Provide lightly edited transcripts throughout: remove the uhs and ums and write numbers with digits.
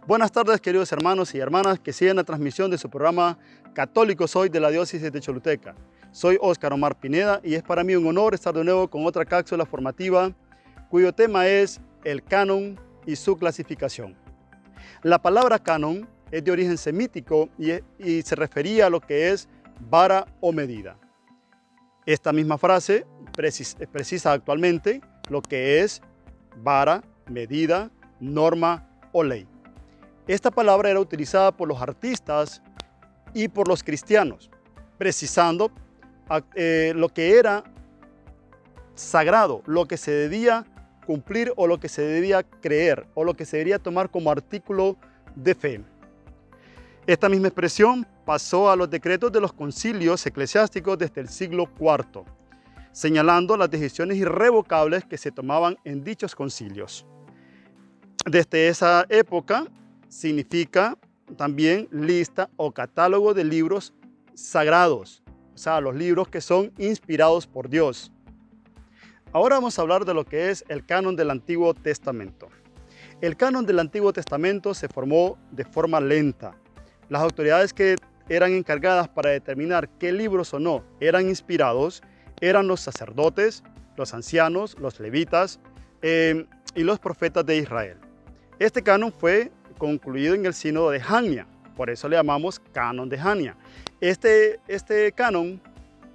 Buenas tardes, queridos hermanos y hermanas que siguen la transmisión de su programa Católico Soy de la Diócesis de Choluteca. Soy Óscar Omar Pineda y es para mí un honor estar de nuevo con otra cápsula formativa cuyo tema es el canon y su clasificación. La palabra canon es de origen semítico y se refería a lo que es vara o medida. Esta misma frase precisa actualmente lo que es vara, medida, norma o ley. Esta palabra era utilizada por los artistas y por los cristianos, precisando lo que era sagrado, lo que se debía cumplir o lo que se debía creer o lo que se debería tomar como artículo de fe. Esta misma expresión pasó a los decretos de los concilios eclesiásticos desde el siglo IV, señalando las decisiones irrevocables que se tomaban en dichos concilios. Desde esa época significa también lista o catálogo de libros sagrados, o sea, los libros que son inspirados por Dios. Ahora vamos a hablar de lo que es el canon del Antiguo Testamento. El canon del Antiguo Testamento se formó de forma lenta. Las autoridades que eran encargadas para determinar qué libros o no eran inspirados eran los sacerdotes, los ancianos, los levitas y los profetas de Israel. Este canon fue concluido en el sínodo de Jamnia, por eso le llamamos canon de Jamnia. Este canon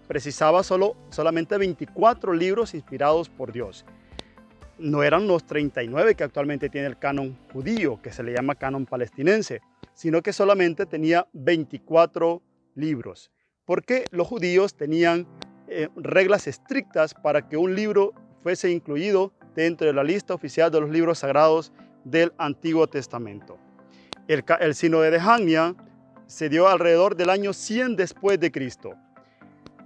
precisaba solamente 24 libros inspirados por Dios. No eran los 39 que actualmente tiene el canon judío, que se le llama canon palestinense, sino que solamente tenía 24 libros, porque los judíos tenían reglas estrictas para que un libro fuese incluido dentro de la lista oficial de los libros sagrados del Antiguo Testamento. El sínodo de Jamnia se dio alrededor del año 100 después de Cristo.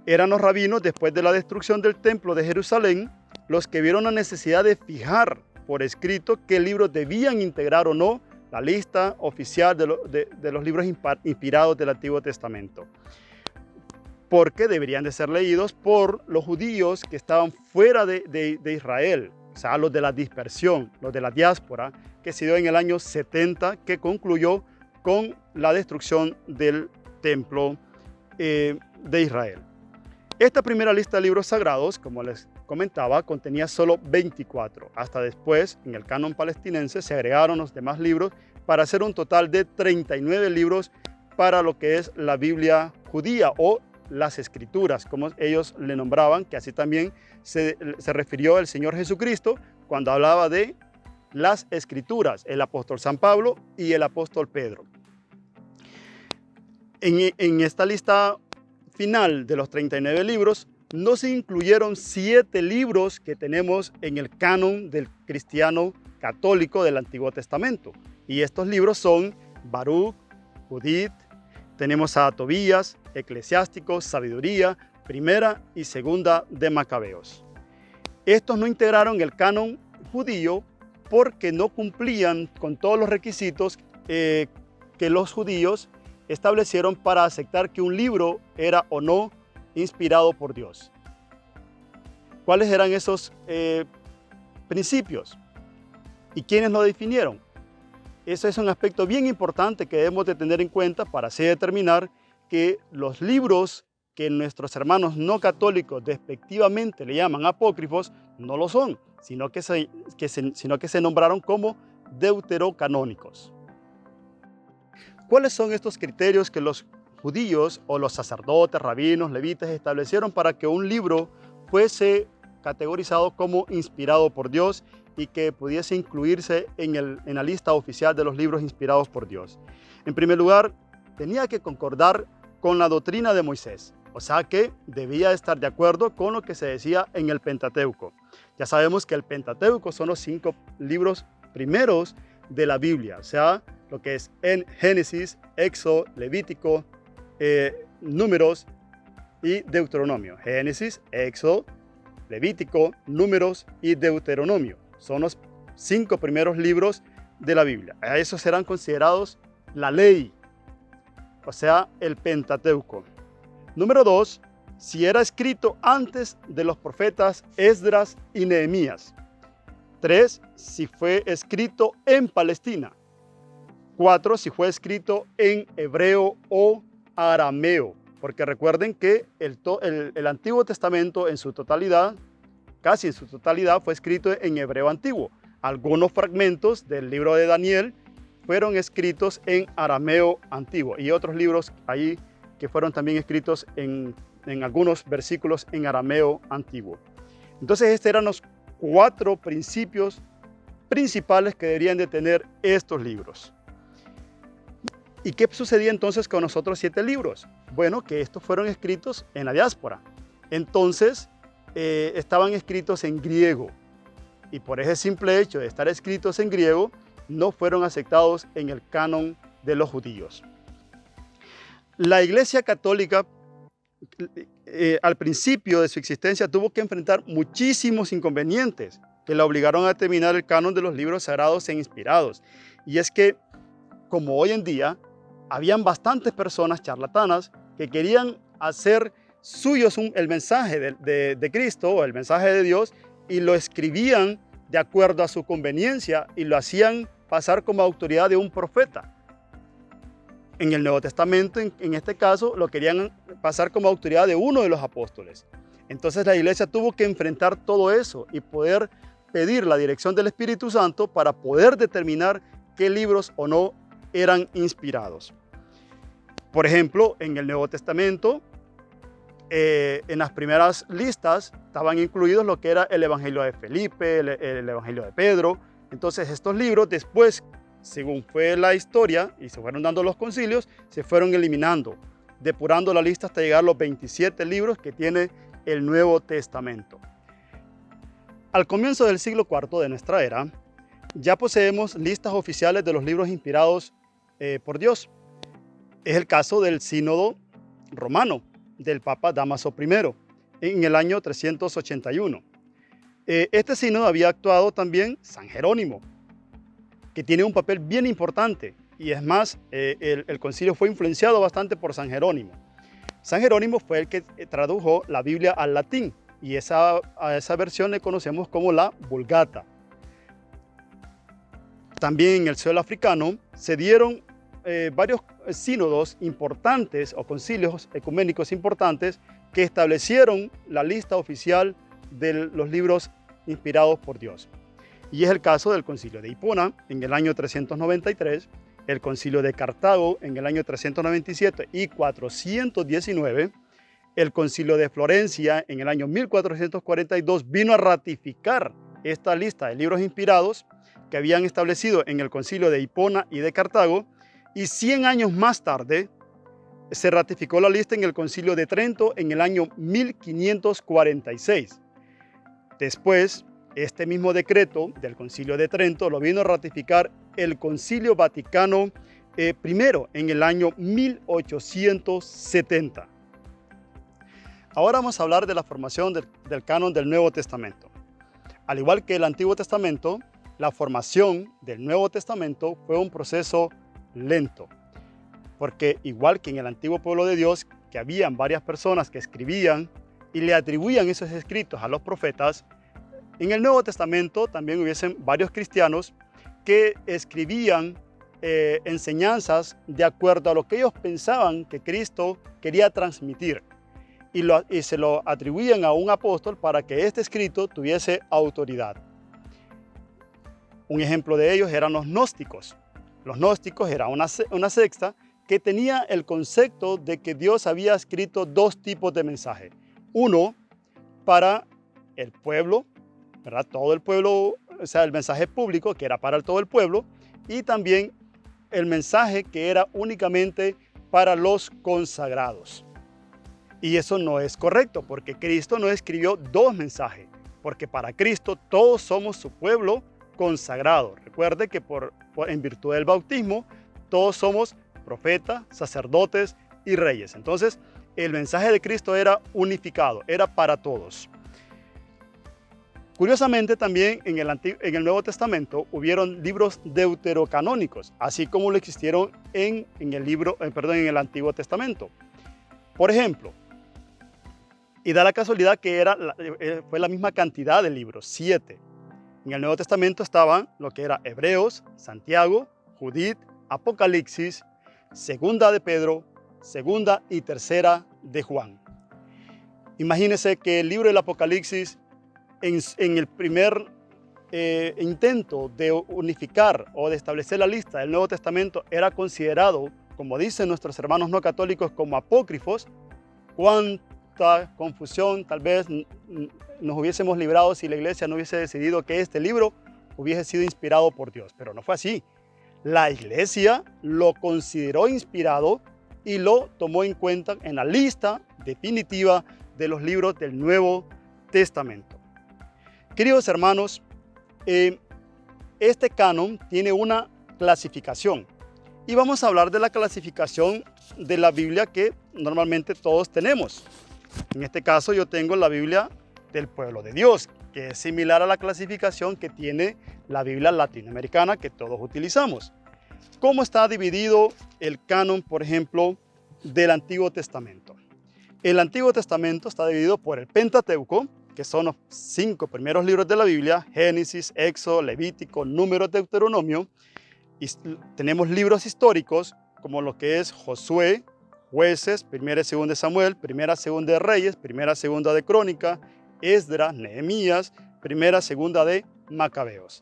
Eran los rabinos, después de la destrucción del templo de Jerusalén, los que vieron la necesidad de fijar por escrito qué libros debían integrar o no la lista oficial de los libros inspirados del Antiguo Testamento, porque deberían de ser leídos por los judíos que estaban fuera de Israel, o sea, los de la dispersión, los de la diáspora, que se dio en el año 70, que concluyó con la destrucción del templo de Israel. Esta primera lista de libros sagrados, como les comentaba, contenía solo 24. Hasta después, en el canon palestinense, se agregaron los demás libros para hacer un total de 39 libros para lo que es la Biblia judía o las Escrituras, como ellos le nombraban, que así también se refirió el Señor Jesucristo cuando hablaba de las Escrituras, el apóstol San Pablo y el apóstol Pedro. En esta lista final de los 39 libros, no se incluyeron 7 libros que tenemos en el canon del cristiano católico del Antiguo Testamento. Y estos libros son Baruch, Judith, tenemos a Tobías, Eclesiásticos, Sabiduría, Primera y Segunda de Macabeos. Estos no integraron el canon judío porque no cumplían con todos los requisitos que los judíos establecieron para aceptar que un libro era o no inspirado por Dios. ¿Cuáles eran esos principios? ¿Y quiénes lo definieron? Ese es un aspecto bien importante que debemos de tener en cuenta para así determinar que los libros que nuestros hermanos no católicos despectivamente le llaman apócrifos no lo son, sino que se nombraron como deuterocanónicos. ¿Cuáles son estos criterios que los judíos o los sacerdotes, rabinos, levitas establecieron para que un libro fuese categorizado como inspirado por Dios y que pudiese incluirse en la lista oficial de los libros inspirados por Dios? En primer lugar, tenía que concordar con la doctrina de Moisés, o sea que debía estar de acuerdo con lo que se decía en el Pentateuco. Ya sabemos que el Pentateuco son los 5 libros primeros de la Biblia, o sea, lo que es en Génesis, Éxodo, Levítico, Números y Deuteronomio. Génesis, Éxodo, Levítico, Números y Deuteronomio. Son los 5 primeros libros de la Biblia. A esos serán considerados la ley, o sea, el Pentateuco. Número 2, si era escrito antes de los profetas Esdras y Nehemías. 3, si fue escrito en Palestina. 4, si fue escrito en hebreo o arameo, porque recuerden que el Antiguo Testamento en su totalidad, casi en su totalidad, fue escrito en hebreo antiguo. Algunos fragmentos del libro de Daniel fueron escritos en arameo antiguo y otros libros ahí que fueron también escritos en algunos versículos en arameo antiguo. Entonces, estos eran los 4 principios principales que deberían de tener estos libros. ¿Y qué sucedía entonces con los otros 7 libros? Bueno, que estos fueron escritos en la diáspora. Entonces, estaban escritos en griego. Y por ese simple hecho de estar escritos en griego, no fueron aceptados en el canon de los judíos. La Iglesia Católica, al principio de su existencia, tuvo que enfrentar muchísimos inconvenientes que la obligaron a terminar el canon de los libros sagrados e inspirados. Y es que, como hoy en día, habían bastantes personas charlatanas que querían hacer suyos el mensaje de Cristo o el mensaje de Dios y lo escribían de acuerdo a su conveniencia y lo hacían pasar como autoridad de un profeta. En el Nuevo Testamento, en este caso, lo querían pasar como autoridad de uno de los apóstoles. Entonces la iglesia tuvo que enfrentar todo eso y poder pedir la dirección del Espíritu Santo para poder determinar qué libros o no eran inspirados. Por ejemplo, en el Nuevo Testamento, en las primeras listas estaban incluidos lo que era el Evangelio de Felipe, el Evangelio de Pedro. Entonces estos libros después, según fue la historia y se fueron dando los concilios, se fueron eliminando, depurando la lista hasta llegar a los 27 libros que tiene el Nuevo Testamento. Al comienzo del siglo IV de nuestra era, ya poseemos listas oficiales de los libros inspirados por Dios. Es el caso del Sínodo Romano del Papa Dámaso I en el año 381. Este sínodo había actuado también San Jerónimo, que tiene un papel bien importante, y es más, el concilio fue influenciado bastante por San Jerónimo. San Jerónimo fue el que tradujo la Biblia al latín, y a esa versión le conocemos como la Vulgata. También en el suelo africano se dieron varios sínodos importantes o concilios ecuménicos importantes que establecieron la lista oficial de los libros inspirados por Dios. Y es el caso del concilio de Hipona en el año 393, el concilio de Cartago en el año 397 y 419, el concilio de Florencia en el año 1442 vino a ratificar esta lista de libros inspirados que habían establecido en el concilio de Hipona y de Cartago, y 100 años más tarde se ratificó la lista en el concilio de Trento en el año 1546. Después, este mismo decreto del concilio de Trento lo vino a ratificar el Concilio Vaticano I en el año 1870. Ahora vamos a hablar de la formación del canon del Nuevo Testamento. Al igual que el Antiguo Testamento, la formación del Nuevo Testamento fue un proceso lento, porque igual que en el antiguo pueblo de Dios, que habían varias personas que escribían y le atribuían esos escritos a los profetas, en el Nuevo Testamento también hubiesen varios cristianos que escribían enseñanzas de acuerdo a lo que ellos pensaban que Cristo quería transmitir, y se lo atribuían a un apóstol para que este escrito tuviese autoridad. Un ejemplo de ellos eran los gnósticos. Los gnósticos era una secta que tenía el concepto de que Dios había escrito 2 tipos de mensaje. Uno para el pueblo, ¿verdad? Todo el pueblo, o sea, el mensaje público que era para todo el pueblo, y también el mensaje que era únicamente para los consagrados. Y eso no es correcto, porque Cristo no escribió 2 mensajes, porque para Cristo todos somos su pueblo consagrado. Recuerde que en virtud del bautismo todos somos profetas, sacerdotes y reyes. Entonces el mensaje de Cristo era unificado, era para todos. Curiosamente también en el Nuevo Testamento hubieron libros deuterocanónicos, así como lo existieron en el Antiguo Testamento. Por ejemplo, y da la casualidad que fue la misma cantidad de libros, 7. En el Nuevo Testamento estaban lo que era Hebreos, Santiago, Judith, Apocalipsis, Segunda de Pedro, Segunda y Tercera de Juan. Imagínense que el libro del Apocalipsis, en el primer intento de unificar o de establecer la lista del Nuevo Testamento, era considerado, como dicen nuestros hermanos no católicos, como apócrifos. Cuánta confusión tal vez nos hubiésemos librado si la iglesia no hubiese decidido que este libro hubiese sido inspirado por Dios, pero no fue así. La iglesia lo consideró inspirado y lo tomó en cuenta en la lista definitiva de los libros del Nuevo Testamento. Queridos hermanos, este canon tiene una clasificación y vamos a hablar de la clasificación de la Biblia que normalmente todos tenemos. En este caso yo tengo la Biblia del pueblo de Dios, que es similar a la clasificación que tiene la Biblia latinoamericana que todos utilizamos. ¿Cómo está dividido el canon, por ejemplo, del Antiguo Testamento? El Antiguo Testamento está dividido por el Pentateuco, que son los 5 primeros libros de la Biblia: Génesis, Éxodo, Levítico, Números, Deuteronomio. Y tenemos libros históricos como lo que es Josué, Jueces, Primera y Segunda de Samuel, Primera y Segunda de Reyes, Primera y Segunda de Crónica, Esdras, Nehemías, Primera y Segunda de Macabeos.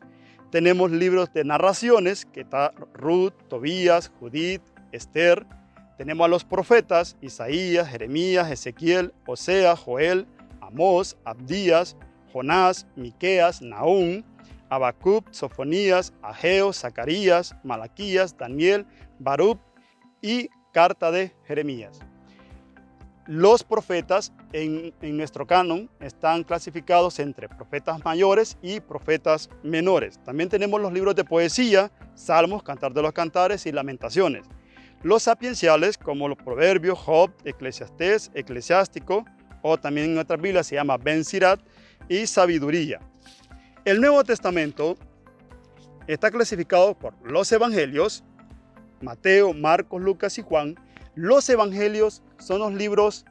Tenemos libros de narraciones, que está Ruth, Tobías, Judith, Esther. Tenemos a los profetas: Isaías, Jeremías, Ezequiel, Oseas, Joel, Amós, Abdías, Jonás, Miqueas, Nahum, Habacuc, Sofonías, Ageo, Zacarías, Malaquías, Daniel, Baruch y carta de Jeremías. Los profetas en nuestro canon están clasificados entre profetas mayores y profetas menores. También tenemos los libros de poesía: Salmos, Cantar de los Cantares y Lamentaciones. Los sapienciales, como los Proverbios, Job, Eclesiastés, Eclesiástico, o también en otras Biblias se llama Ben Sirat, y Sabiduría. El Nuevo Testamento está clasificado por los Evangelios: Mateo, Marcos, Lucas y Juan. Los Evangelios son los libros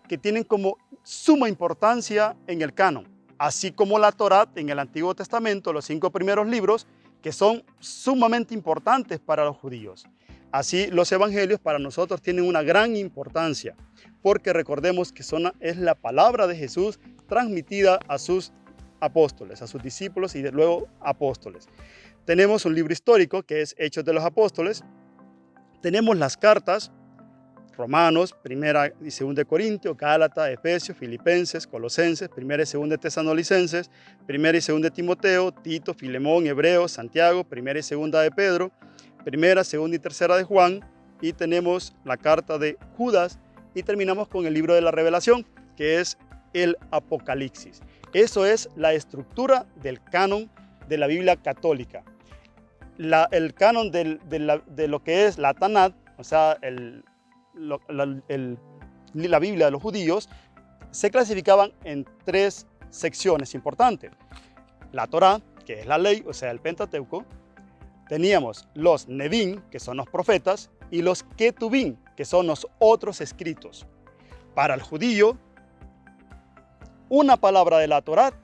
que tienen como suma importancia en el canon, así como la Torá en el Antiguo Testamento, los 5 primeros libros, que son sumamente importantes para los judíos. Así, los Evangelios para nosotros tienen una gran importancia, porque recordemos que es la palabra de Jesús transmitida a sus apóstoles, a sus discípulos y luego apóstoles. Tenemos un libro histórico que es Hechos de los Apóstoles. Tenemos las cartas: Romanos, Primera y Segunda de Corintios, Gálatas, Efesios, Filipenses, Colosenses, Primera y Segunda de Tesalonicenses, Primera y Segunda de Timoteo, Tito, Filemón, Hebreos, Santiago, Primera y Segunda de Pedro, Primera, Segunda y Tercera de Juan, y tenemos la carta de Judas, y terminamos con el libro de la Revelación, que es el Apocalipsis. Eso es la estructura del canon de la Biblia católica. El canon de lo que es la Tanat, o sea, la Biblia de los judíos, se clasificaban en 3 secciones importantes. La Torá, que es la ley, o sea, el Pentateuco. Teníamos los Nevim, que son los profetas, y los Ketubim, que son los otros escritos. Para el judío, una palabra de la Torá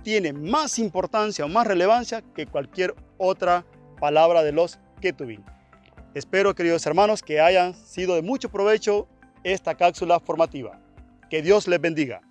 tiene más importancia o más relevancia que cualquier otra palabra de los Ketubim. Espero, queridos hermanos, que haya sido de mucho provecho esta cápsula formativa. Que Dios les bendiga.